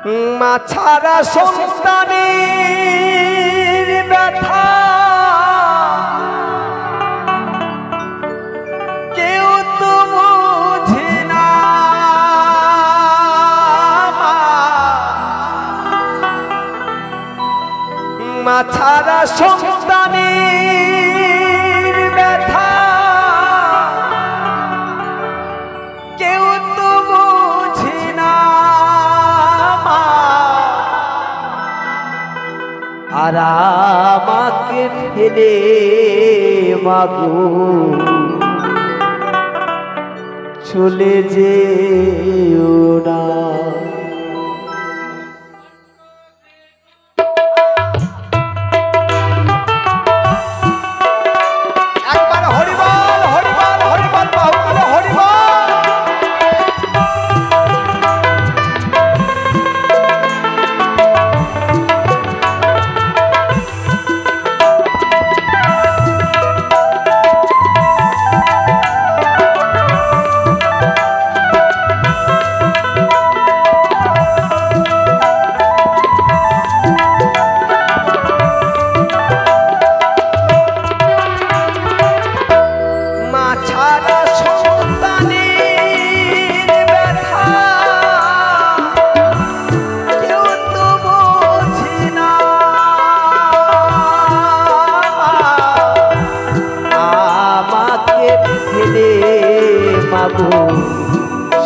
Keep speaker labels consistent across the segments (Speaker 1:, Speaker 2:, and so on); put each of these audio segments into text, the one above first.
Speaker 1: মা ছাড়া সন্তানের ব্যথা কেউ তো বোঝে না। মা ছাড়া সন্তানের ব্যথা কেউ তো বোঝে না। আর আমাকে ফেলে মাগো চলে যেও না। একবার হরিবল হরিবল হরিবল বাহুবল হরিবল।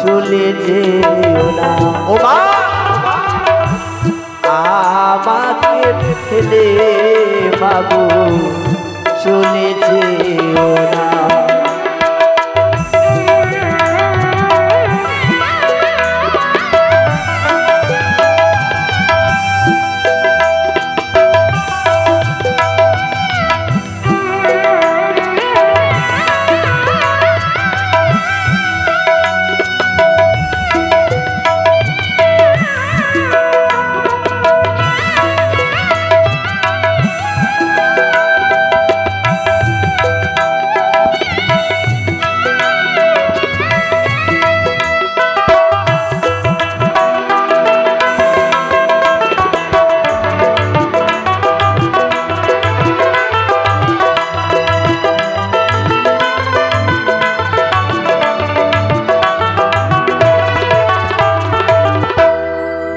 Speaker 1: চলে যেও না ও মা, আমাকে ফেলে মাগো চলে যেও না।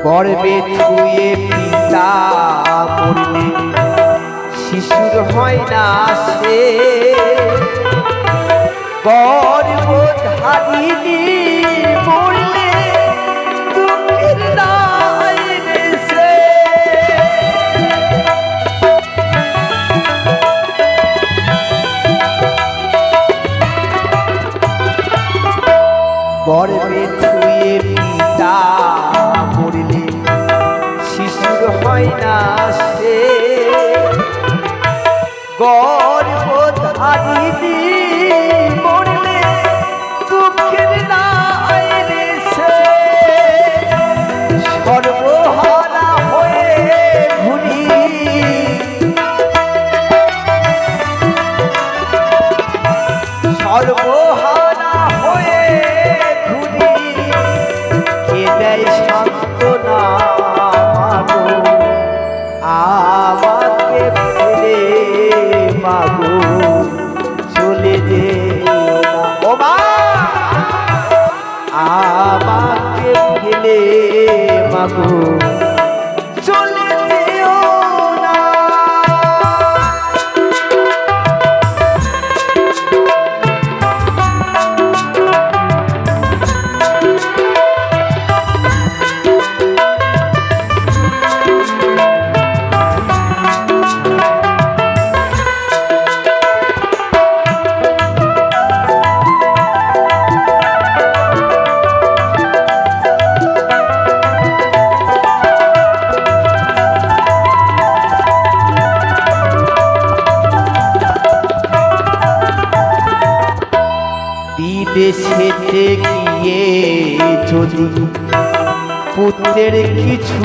Speaker 1: গর্বে ছুঁয়ে পিতা মরলে শিশুর হয় না সে, গর্ভধারিণী মরলে দুঃখের নাই রে সে। গর্বে ছুঁয়ে পিতা মরলে শিশুর হয় না সে, গর্ভধারিণী মরলে দুঃখের নাই রে সে। সর্বহারা হয়ে ঘুরি সর্বহারা হয়ে ঘুরি, কে দেয় সান্ত্বনা মাগো আমাকে ফেলে মাগো চলে যেও না ও মা, আমাকে ফেলে মাগো চলে যেও না। বিদেশেতে গিয়ে যদি পুত্রের কিছু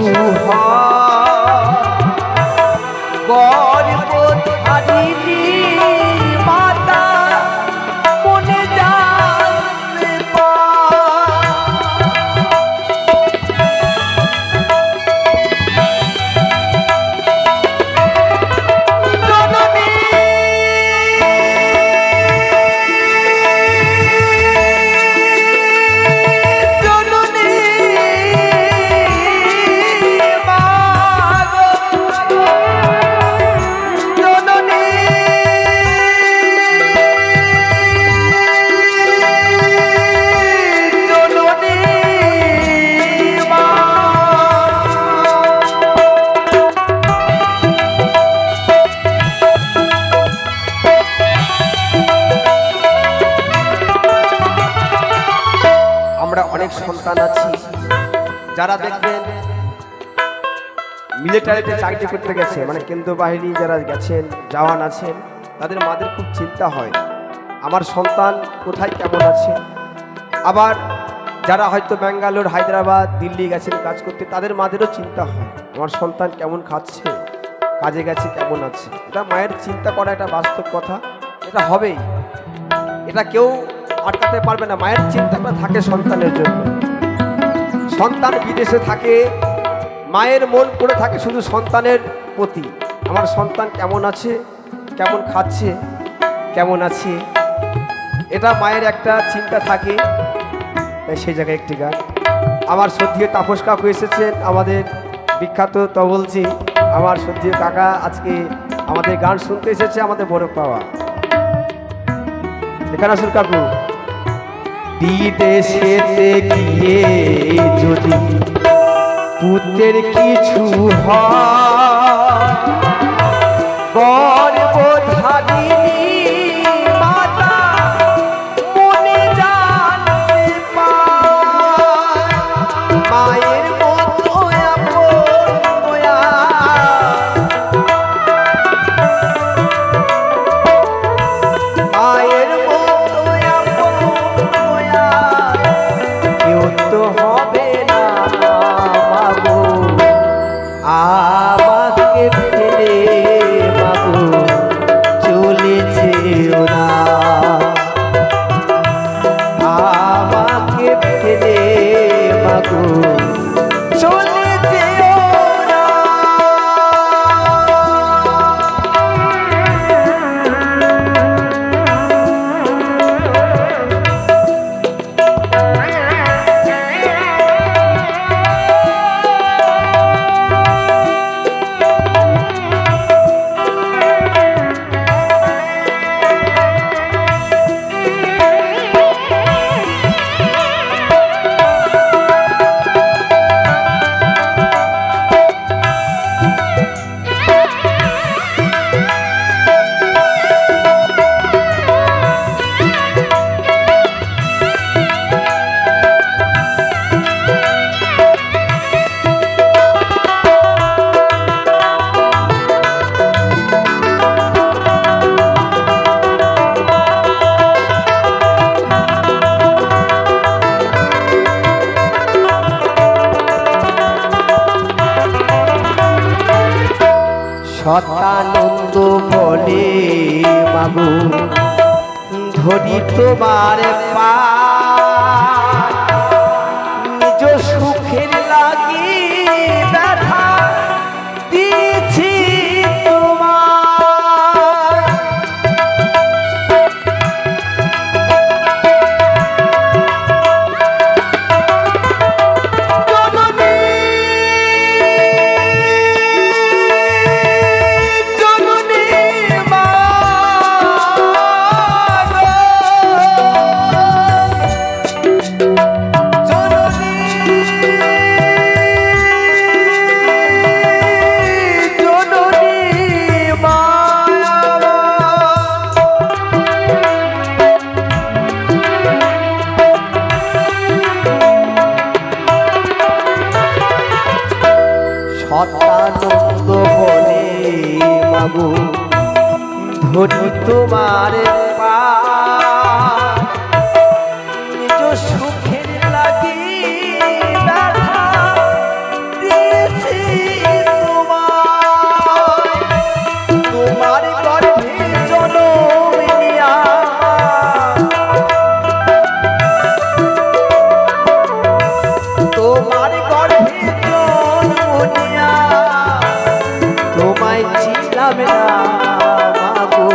Speaker 1: গর্ভধারিণী মাতা মনে জানতে পায়,
Speaker 2: যারা দেখবেন মিলিটারিতে চাকরি করতে গেছে, মানে কেন্দ্র বাহিনী যারা গেছেন, জওয়ান আছেন, তাদের মাদের খুব চিন্তা হয় আমার সন্তান কোথায় কেমন আছে। আবার যারা হয়তো ব্যাঙ্গালোর, হায়দ্রাবাদ, দিল্লি গেছেন কাজ করতে, তাদের মাদেরও চিন্তা হয় আমার সন্তান কেমন খাচ্ছে, কাজে গেছে, কেমন আছে। এটা মায়ের চিন্তা করা একটা বাস্তব কথা, এটা হবেই, এটা কেউ আটকাতে পারবে না। মায়ের চিন্তাটা থাকে সন্তানের জন্য। সন্তান বিদেশে থাকে, মায়ের মন পড়ে থাকে শুধু সন্তানের প্রতি, আমার সন্তান কেমন আছে, কেমন খাচ্ছে, কেমন আছে, এটা মায়ের একটা চিন্তা থাকে। তাই সেই জায়গায় একটি গান আমার শ্রদ্ধেয় তাপস কাকু এসেছেন, আমাদের বিখ্যাত তবলজি আমার শ্রদ্ধেয় কাকা আজকে আমাদের গান শুনতে এসেছে, আমাদের বড় পাওয়া। এখানে আসুন কাকু। বিদেশেতে গিয়ে যদি পুত্রের কিছু গর্ভধারিণী মাতা মনে জানতে পায় মায়ের মতো আপন দয়া, মায়ের মতো আপন দয়া কেউ তো হবে না মাগো, আমাকে ফেলে মাগো চলে যেও না, আমাকে ফেলে মাগো চলে যেও না। শতানন্দ বলে মাগো ধরি তোমার পা, নিজ সুখের লাগি ব্যথা দিয়েছি তোমার, শতানন্দ বলে মাগো ধরি তোমার পা, নিজ সুখের লাগি ব্যথা দিয়েছি তোমার, তোমার গর্ভে জনম নিয়া তোমার গর্ভে জন্ম নিয়া তোমায় ছিলাম না মাগো,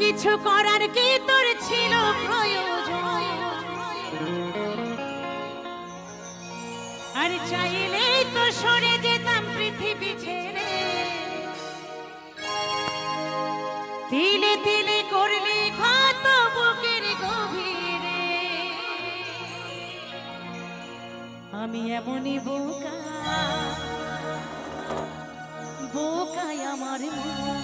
Speaker 3: কিছু করার কি তোর ছিল প্রয়োজন? আর চাইলেই তো সরে যেতাম পৃথিবী ছেড়ে। তিলে তিলে করলি ক্ষত বুকের গভীরে। আমি এমনই বোকা, বোকাই আমার মন।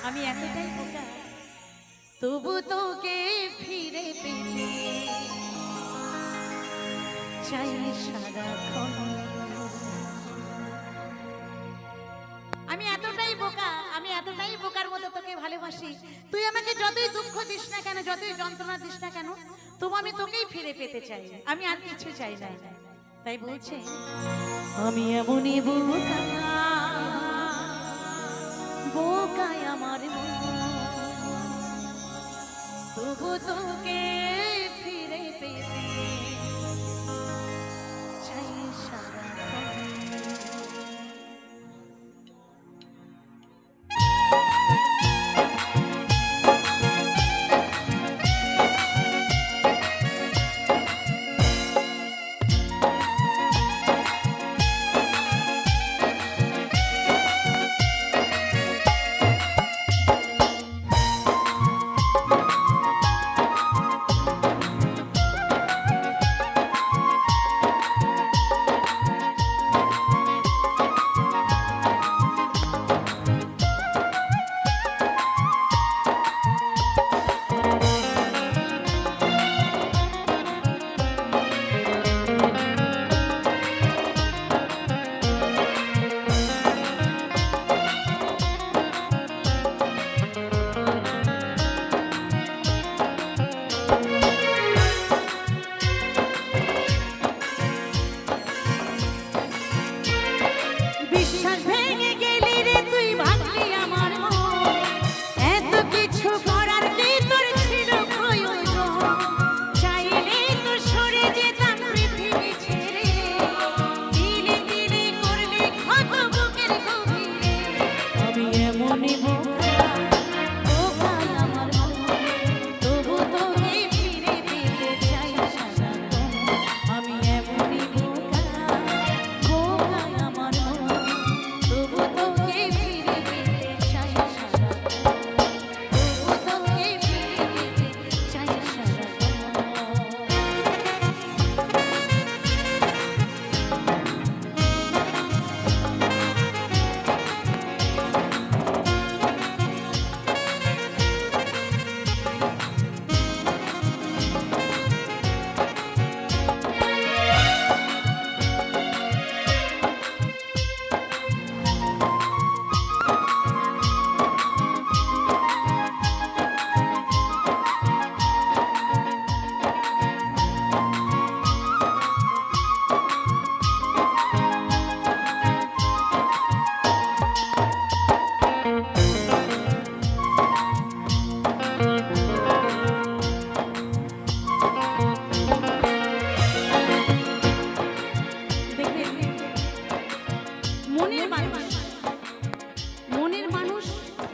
Speaker 3: আমি এতটাই বোকা, তবু তোকে ফিরে পেতে চাই সারাক্ষণ। আমি এতটাই বোকা, আমি এতটাই বোকার মতো তোকে ভালোবাসি। তুই আমাকে যতই দুঃখ দিস না কেন, যতই যন্ত্রণা দিস না কেন, তবু আমি তোকেই ফিরে পেতে চাই। আমি আর কিছু চাই না। তাই বলছে আমি এমনই বোকা, বোকাই আমার মন, তবু তোকে ফিরে পেতে চাই সারাক্ষণ।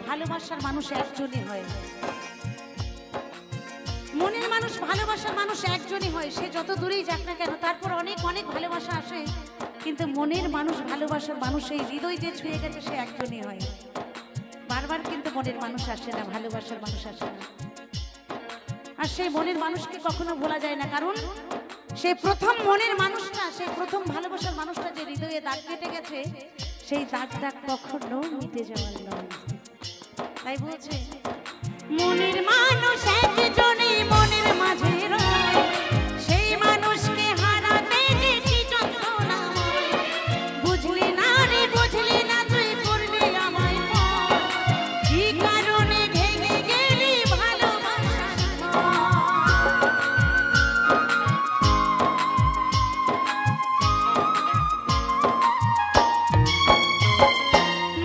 Speaker 3: ভালোবাসার মানুষ একজনই হয়। মনের মানুষ ভালোবাসার মানুষ একজনই হয়। সে যত দূরেই যাক না কেন, তারপর অনেক অনেক ভালোবাসা আসে, কিন্তু মনের মানুষ ভালোবাসার মানুষ, এই হৃদয় যে ছুঁয়ে গেছে সে একজনই হয়। বারবার কিন্তু মনের মানুষ আসে না, ভালোবাসার মানুষ আসে না। আর সেই মনের মানুষকে কখনো ভোলা যায় না, কারণ সে প্রথম মনের মানুষটা, সেই প্রথম ভালোবাসার মানুষটা যে হৃদয়ে দাগ কেটে গেছে, সেই দাগটা কখনো মিটে যাওয়ার নয়। তাই বলছে মনের মানুষ একজনই মনের মাঝে রয়, সেই মানুষকে হারাতে যে কি যন্ত্রণা। বুঝলি না রে, বুঝলি না তুই করলি আমায় পর, কি কারণে ভেঙে গেলি ভালোবাসার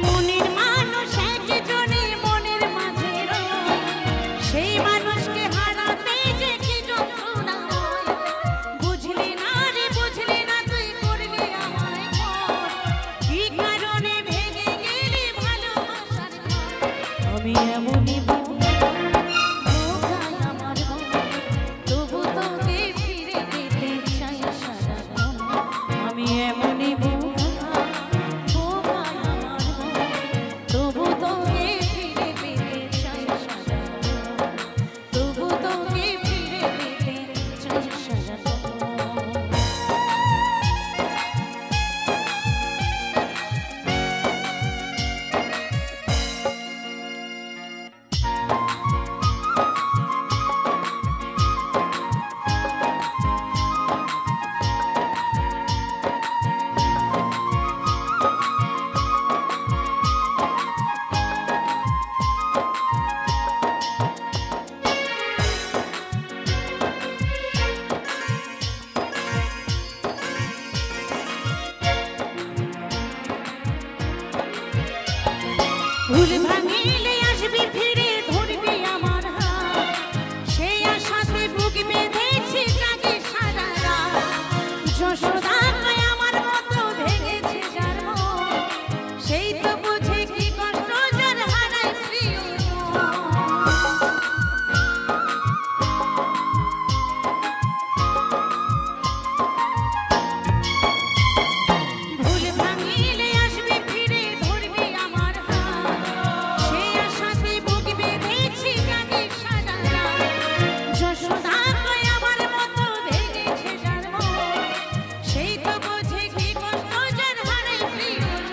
Speaker 3: মনের মানুষ একজনই মনের মাঝে রয়, সেই মানুষকে হারাতে যে কি যন্ত্রণা। বুঝলি ভুল ভাঙিলে আসবি ফিরে ধরবি আমার হাত সেই আশাতে বুক বেঁধেছি জাগে সারা রাত যশোদা কয় আমার মতো ভেঙেছে যার মন সেই তো বুঝে কি কষ্ট যার হারায় প্রিয়জন ভুল ভাঙিলে আসবি ফিরে ধরবি আমার হাত সেই আশাতে বুক বেঁধেছি জাগে সারা রাত যশোদা কয় আমার মতো ভেঙেছে যার মন সেই তো বোঝে কি কষ্ট যার হারায় প্রিয়জন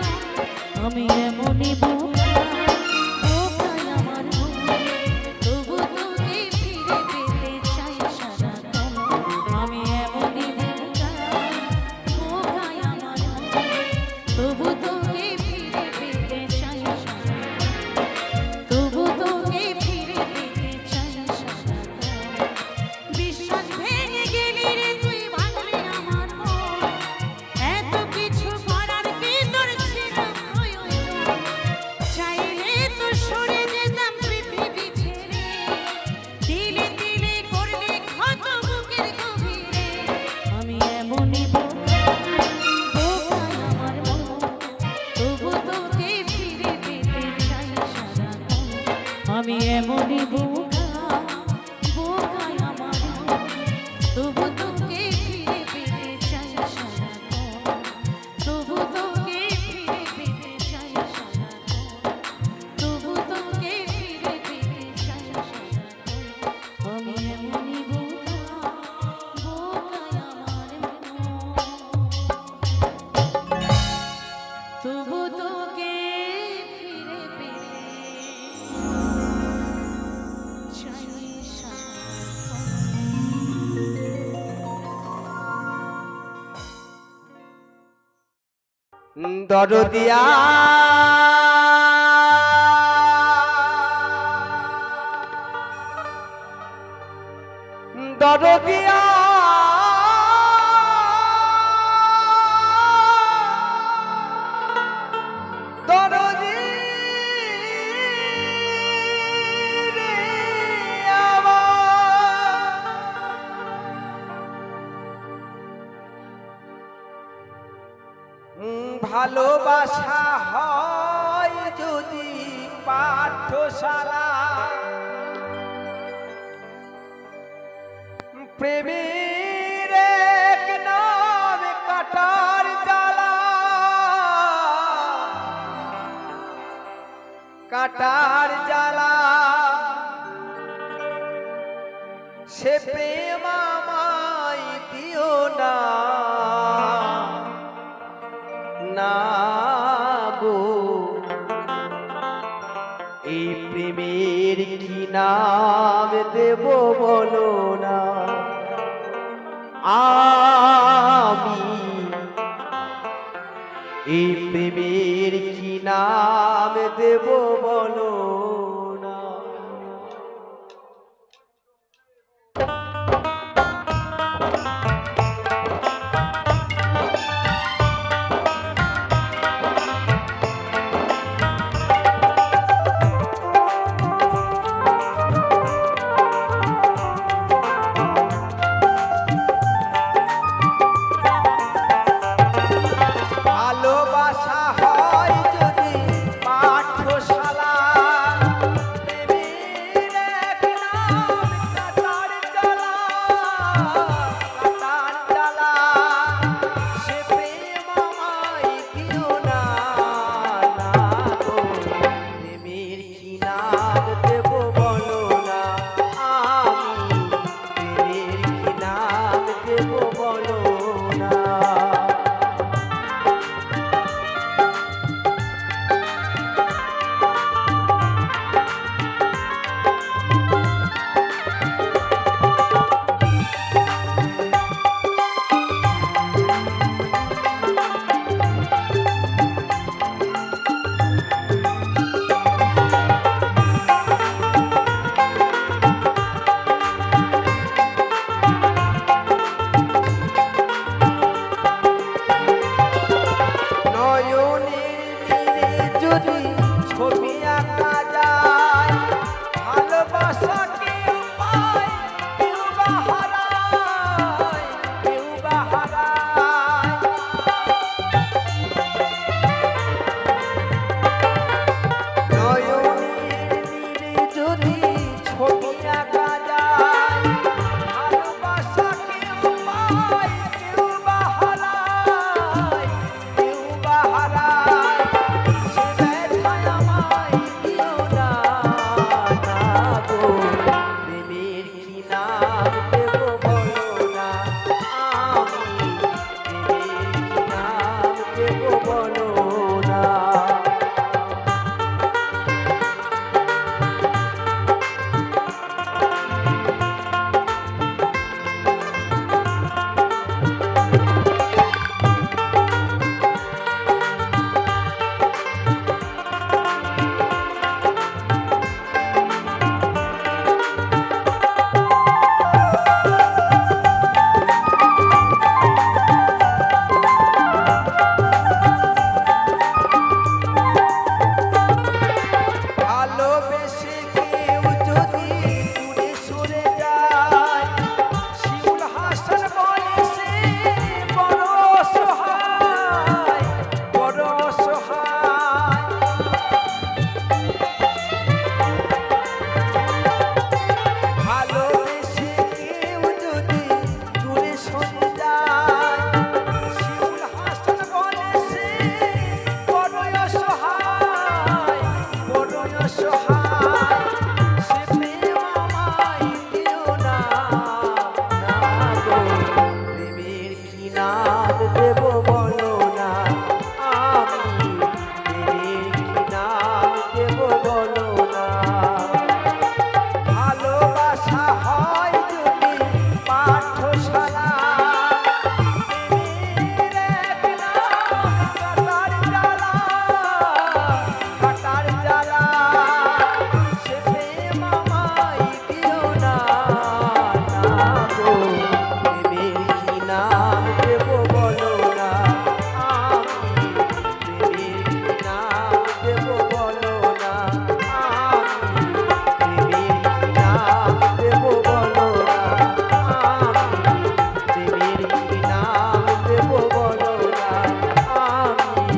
Speaker 3: আমি এমনই বোকা বোকায় আমার মন তবু তোকে ফিরে পেতে চাই সারাক্ষণ আমি এমনই বোকা বোকায় আমার মন তবু তোকে ফিরে পেতে চাই সারাক্ষণ তবু তোকে ফিরে পেতে চাই সারাক্ষণ বিশ্বাস ভেঙে গেলি রে তুই ভাঙলি আমার মন এত কিছু করার কি তোর ছিল প্রয়োজন চাইলে তো সরে যেতাম পৃথিবী ছেড়ে দিলে দিলে করলে ক্ষত বুকের গভীরে আমি এমনই বোকা বোকায় আমার মন তবু তোকে ফিরে পেতে চাই সারাক্ষণ আমি এমনই বোকা বোকায় আমার মন তবু তোকে ফিরে পেতে চাই সারাক্ষণ তবু তোকে ফিরে পেতে চাই সারাক্ষণ তবু তোকে ফিরে পেতে চাই সারাক্ষণ আমি এমনই বোকা বোকায় আমার মন তবু তোকে ফিরে পেতে চাই সারাক্ষণ
Speaker 2: দরদিয়া দরদিয়া দরদি রে ভালোবাসা হয় যদি পাঠশালা প্রেমের এক নাম কাটার জ্বালা কাটার জ্বালা সে প্রেম আমায় দিও না না গো এই প্রেমের কি নাম দেব বলো না আমি এই প্রেমের কি নাম দেব বলো না ভালোবাসা হয় যদি পাঠশালা বলো না। ভালোবেসে কেউ যদি দূরে সরে যায়, শিমুল হাসান বলে সে বড় অসহায়, বড় অসহায়। ভালোবেসে কেউ যদি দূরে সরে যায়, শিমুল হাসান বলে সে বড় অসহায়, বড় অসহায়। সে প্রেম আমায় দিও না, না গো। প্রেমের কি নাম দেব বলো না, আমি প্রেমের কি নাম দেব বলো না। ভালোবাসা হয় যদি পাঠশালা, প্রেমের এক নাম কাটার জ্বালা, কাটার জ্বালা। সে প্রেম আমায় দিও না, না গো। প্রেমের কি নাম দেব বলো না, আমি প্রেমের কি নাম দেব বলো না, আমি প্রেমের কি নাম দেব বলো না, আমি প্রেমের কি নাম দেব বলো না, আমি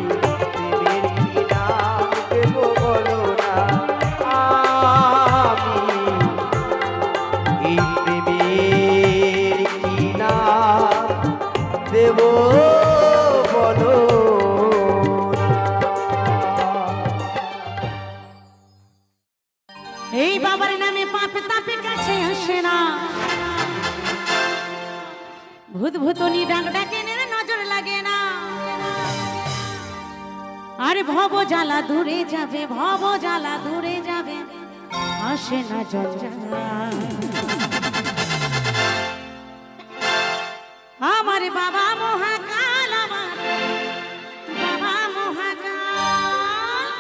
Speaker 2: প্রেমের কি নাম দেব বলো না, আমি এই প্রেমের কি নাম দেব বলো না।
Speaker 3: এই বাবার নামে পাপে তাপে কাছে আসে না, ভূত ভূতনি ডাক ডাকে নজর লাগে না। আরে ভব জ্বালা দূরে যাবে, ভব জ্বালা দূরে যাবে, আসে না জঞ্জালা। আমার বাবা মহাকাল, আমার বাবা মহাকাল।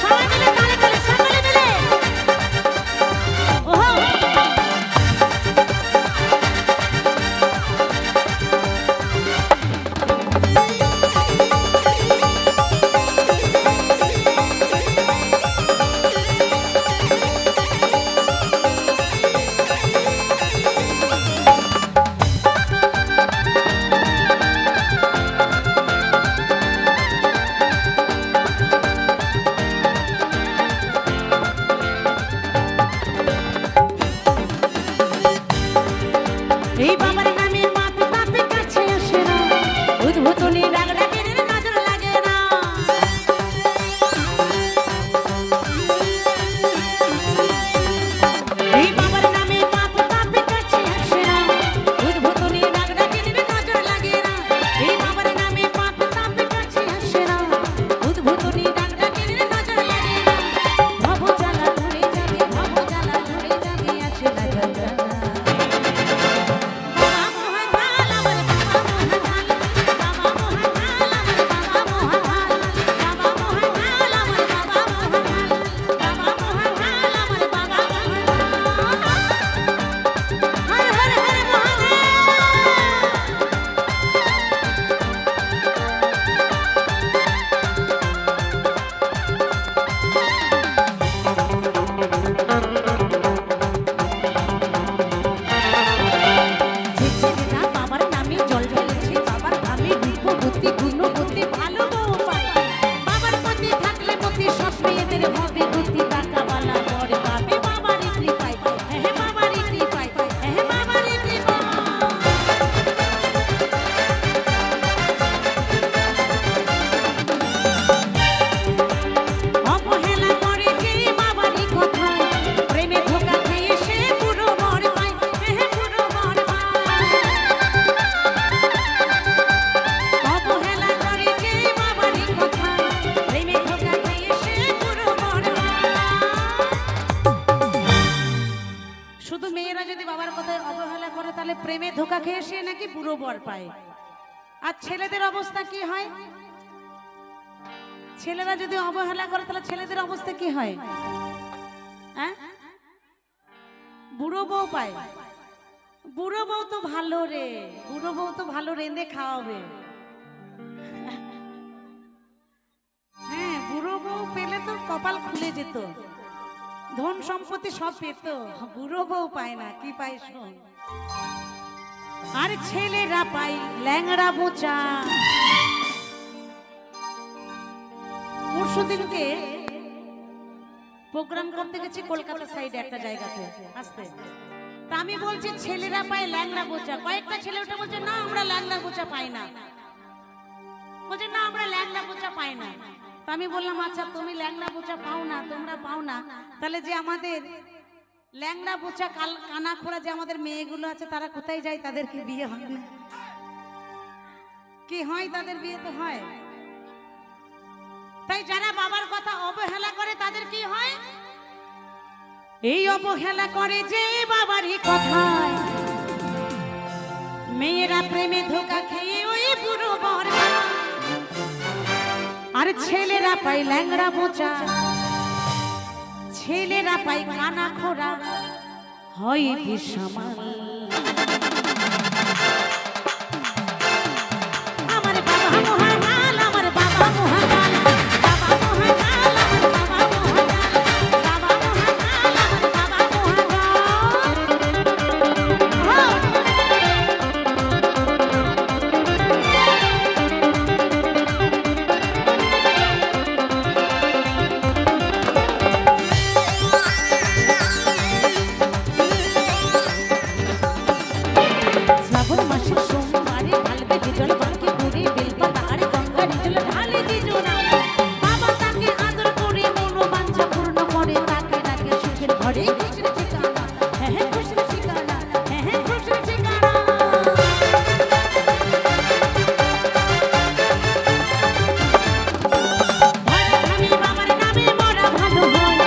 Speaker 3: সবাই মিলে তালে তালে, সকলে মিলে। ওহো এই বাবার নামে পাপে তাপে কাছে আসে না, ভূত ভূতনি ডাক ডাকে নজর লাগে না। এই বাবার নামে পাপে তাপে কাছে আসে না, ভূত ভূতনি ডাক ডাকে নজর লাগে না। এই বাবার নামে পাপে তাপে কাছে আসে না, ভূত ভূতনি ডাক ডাকে নজর লাগে না। ভব জ্বালা দূরে যাবে, ভব জ্বালা দূরে যাবে, আসে না জঞ্জালা। বাবা তাহলে প্রেমে ধোকা খেয়ে সে নাকি বুড়ো বর পায়। আর ছেলেদের অবস্থা কি হয়? ছেলেরা যদি অবহেলা করে তাহলে ছেলেদের অবস্থা কি হয়? হ্যাঁ, বুড়ো বউ পায়। বুড়ো বউ তো ভালো রে, বুড়ো বউ তো ভালো রেঁধে খাওয়াবে। হ্যাঁ, বুড়ো বউ পেলে তো কপাল খুলে যেত, ধন সম্পত্তি সব পেত। বুড়ো বউ পায় না, কি পায় শোন। আর ছেলেরা পায় ল্যাংড়া বোচা। পরশুদিনকে প্রোগ্রাম করতে গেছি কলকাতা সাইডে একটা জায়গাতে আসতে, তা আমি বলছি ছেলেরা পায় ল্যাংড়া বোচা। কয়েকটা ছেলে ওটা বলছে না আমরা ল্যাংড়া বোচা পাই না, বলছে না আমরা ল্যাংড়া বোচা পাই না। তা আমি বললাম আচ্ছা তুমি ল্যাংড়া বোচা পাও না, তোমরা পাও না, তাহলে যে আমাদের ল্যাংড়া বোচা কানা খোড়া যে আমাদের মেয়েগুলো আছে তারা কোথায় যায়? তাদেরকে বিয়ে হয় না কি হয়? তাদের বিয়ে তো হয়। তাই যারা বাবার কথা অবহেলা করে তাদের কি হয়? এই অবহেলা করে যে বাবারই কথায়, মেয়েরা প্রেমে ধোকা খেয়ে ওই বুড়ো বর। আর ছেলেরা পায় ল্যাংড়া বোচা, ছেলেরা পায় কানা খোড়া, হয় বিষমাল। আমার বাবা মহাকাল, আমার বাবা মহাকাল, বাবা মহাকাল, আমার বাবা মহাকাল, বাবা মহাকাল, আমার বাবা মহাকাল। শ্রাবণ মাসের সোমবারে ঢালবে যে জল বাঁকে ঘুরে বেলপাতা আর গঙ্গার জল ঢালে যে জোড়া। বাবা তাকে আদর করে মনোবাঞ্ছা পূর্ণ করে, তাকে ডাকে সুখের ঘরে খুশির ঠিকানা। হ্যাঁ হ্যাঁ খুশির ঠিকানা, হ্যাঁ হ্যাঁ খুশির ঠিকানা। আমি বাবার নামে মরা ভালো হয়,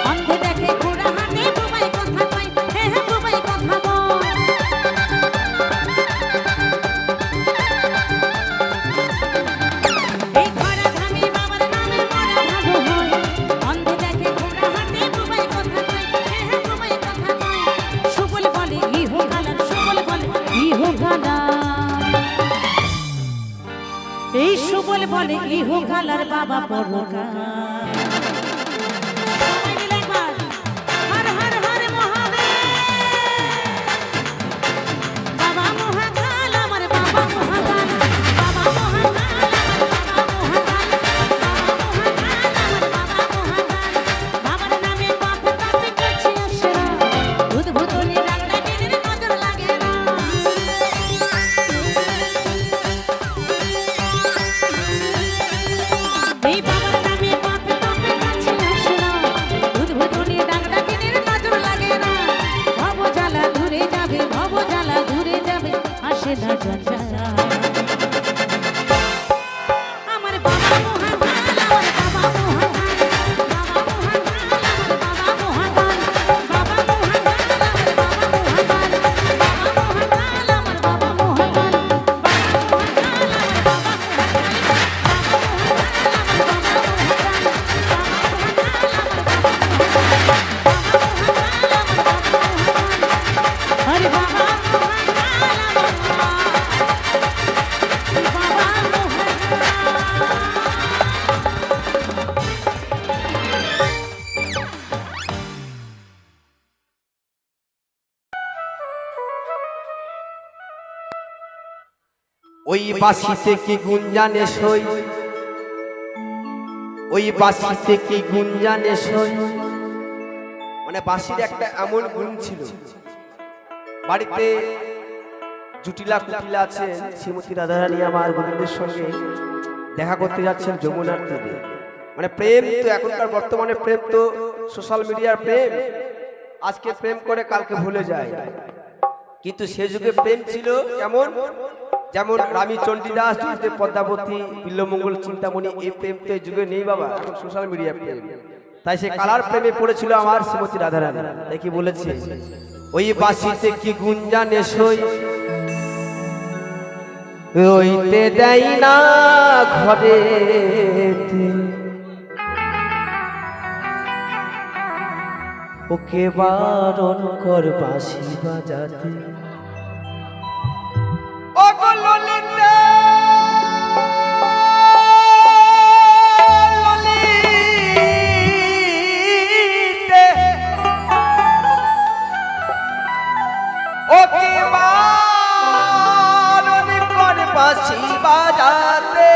Speaker 3: অন্ধে দেখে ঘোড়া হাতে বোবাই কথা কয়, হ্যাঁ হ্যাঁ বোবাই কথা বল। এই ঘোড়া ধামে বাবার নামে মরা ভালো হয়, অন্ধে দেখে ঘোড়া হাতে বোবাই কথা কয়, হ্যাঁ হ্যাঁ বোবাই কথা কয়। সুবল বলে ইহো গালার, সুবল বলে ইহো গালার। এই সুবল বলে ইহো গালার বাবা পরকাল। সবাই মিলে একবার হর হর হর মহাদেব। বাবা মহাকাল, আমার বাবা মহাকাল, বাবা মহাকাল, আমার বাবা মহাকাল, বাবা মহাকাল, আমার বাবা মহাকাল। বাবার নামে পাপ তাপে কাছে আসে না, ভূত ভূতনি রাগড়া টেনের নজর লাগে না। এই বাবার নামে পাপ তাপে কাছে আসে না, ভূত ভূতনি রাগড়া টেনের নজর লাগে না। ভব জ্বালা ঘুরে যাবে, ভব জ্বালা ঘুরে যাবে, আসে না জ্বালা। আমার বাবা মহাকাল, আমার বাবা মহাকাল, বাবা মহাকাল, আমার বাবা মহাকাল, বাবা মহাকাল, আমার বাবা মহাকাল, বাবা মহাকাল, আমার বাবা মহাকাল, বাবা মহাকাল, আমার বাবা হরে বাবা
Speaker 2: ওই বাঁশিতে কি গুঞ্জানে সই, ওই বাঁশিতে কি গুঞ্জানে সই। মানে বাঁশির একটা এমন গুণ ছিল, বাড়িতে জুটিলা কুটিলা আছেন, শ্রীমতী রাধারানী আমার গোবিন্দের সঙ্গে দেখা করতে যাচ্ছেন যমুনার তীরে। মানে প্রেম তো এখনকার বর্তমানে প্রেম তো সোশ্যাল মিডিয়ার প্রেম, আজকে প্রেম করে কালকে ভুলে যায়। কিন্তু সে যুগে প্রেম ছিল কেমন, যেমন রানী চণ্ডীদাস, পদ্মাবতী, বিল্লমঙ্গল চিন্তামণি, এই প্রেম তো এই যুগে নেই বাবা, এখন সোশ্যাল মিডিয়ার প্রেম। তাই সে কালার প্রেমে পড়েছিল আমার শ্রীমতী রাধারানী। তাই কি বলেছে, ওই বাঁশিতে কি গুঞ্জানে সই রইতে দেয় না ঘরে, ওকে বারণ কর বাঁশি বাজাতে।
Speaker 1: ওগো ললিতা ললিতে ওকে বারণ কর বাঁশি বাজাতে।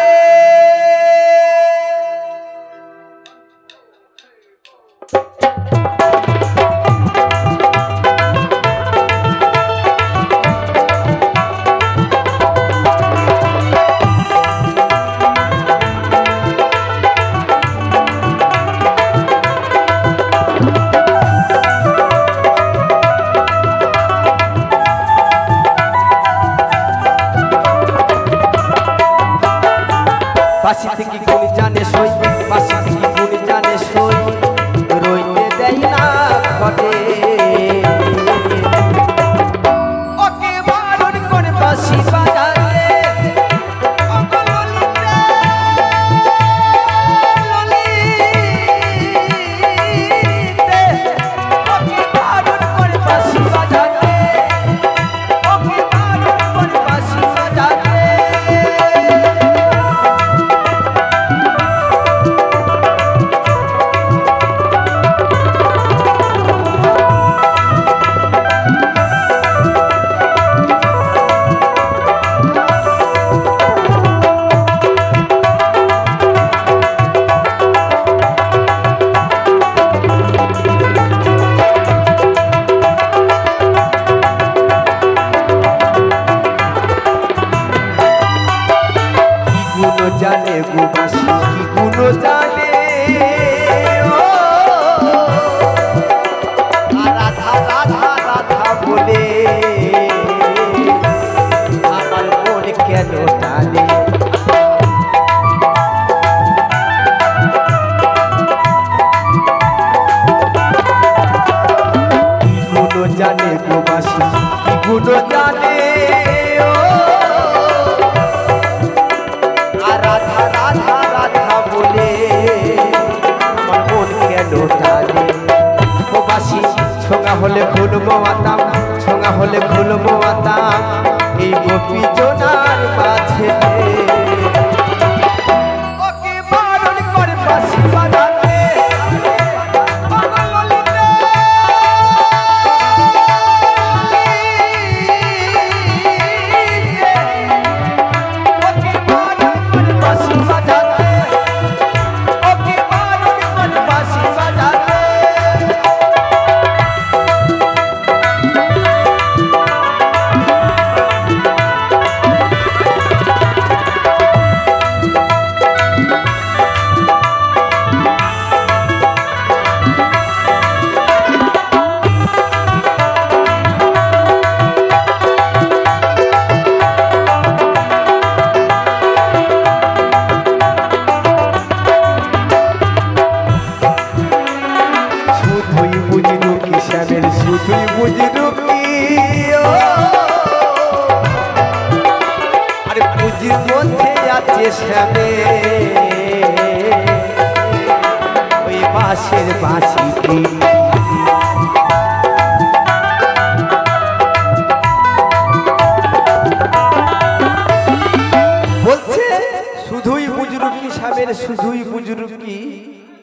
Speaker 2: বাঁশি থেকে গুণ জানে সই, বাঁশি থেকে গুণ জানে সই রইতে দেয় না ঘরে,
Speaker 1: ওকে বারণ কর
Speaker 2: বাঁশি বাজাতে।
Speaker 1: ওগো ললিতা ললিতে ওকে বারণ কর
Speaker 2: বাঁশি বাজাতে, ওকে বারণ করে বাঁশি বাজাতে। জানে গো বাঁশি কি গুণ জানে, ও রাধা রাধা রাধা বলে আমার মন কেন টানে। কি গুণ জানে গো বাঁশি কি গুণ জানে, ও রাধা রাধা রাধা বলে আমার মন কেন টানে। ও বাঁশি ছোঁয়া হলে খুলবো আতাম, ছোঁয়া হলে খুলবো আতাম এই গোপী জোনার মাঝে,
Speaker 1: ওকে বারণ কর
Speaker 2: বাঁশি বাজাতে।
Speaker 1: ওগো ললিতা ওকে বারণ কর
Speaker 2: বাঁশি বাজাতে,
Speaker 1: ওকে বারণ কর
Speaker 2: বাঁশি বাজাতে। শুধুই বুঝলু কি শ্যামের, শুধুই বুঝলু কি, ও আরে পুঁজির মধ্যে আছে শ্যামে ওই বাঁশের বাঁশিটি। বলছে শুধুই বুজরুকি শ্যামের, শুধুই বুজরুকি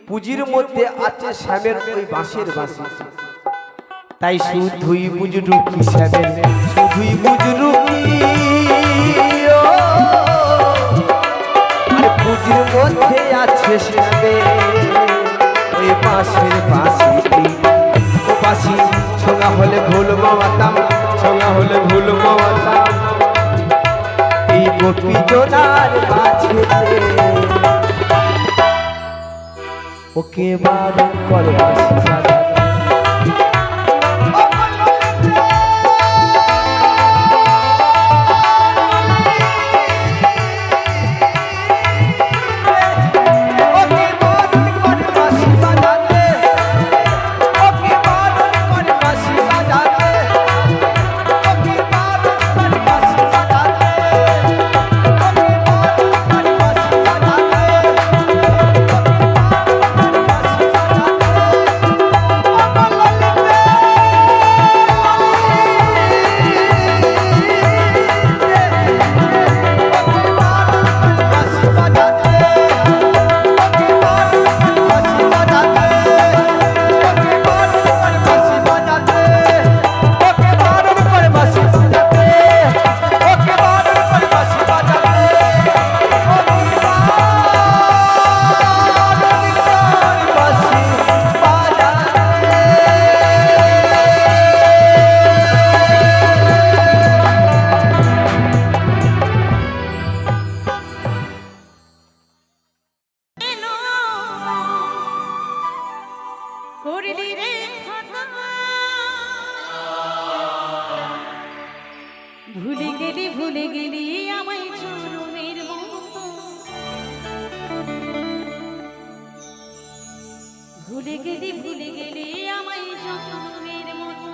Speaker 2: পুঁজির মধ্যে আছে শ্যামের ওই বাঁশের বাঁশি। তাই শুধুই বুজরুকি শ্যামের, শুধুই বুজরুকি, ও আরে পুঁজির মধ্যে আছে শ্যামের ওই বাঁশের বাঁশিটি। ও বাঁশি ছোঁয়া হলে ভুলবো আতাম, ছোঁয়া হলে ভুলবো আতাম এই গোপী জোনার মাঝেতে, ওকে বারণ কর বাঁশি বাজাতে।
Speaker 1: ওকে বারণ কর বাঁশি বাজাতে।
Speaker 3: ভুলে গেলি আমায় চরমের মতো, ভুলে গেলি আমায় চরমের মতো।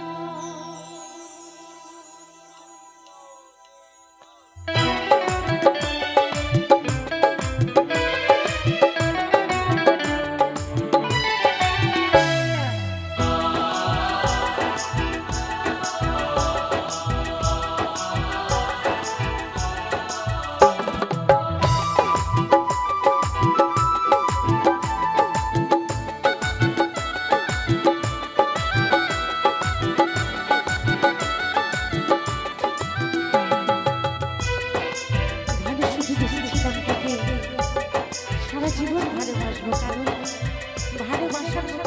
Speaker 3: সারা জীবন ভালোবাসবো, কারণ ভালোবাসার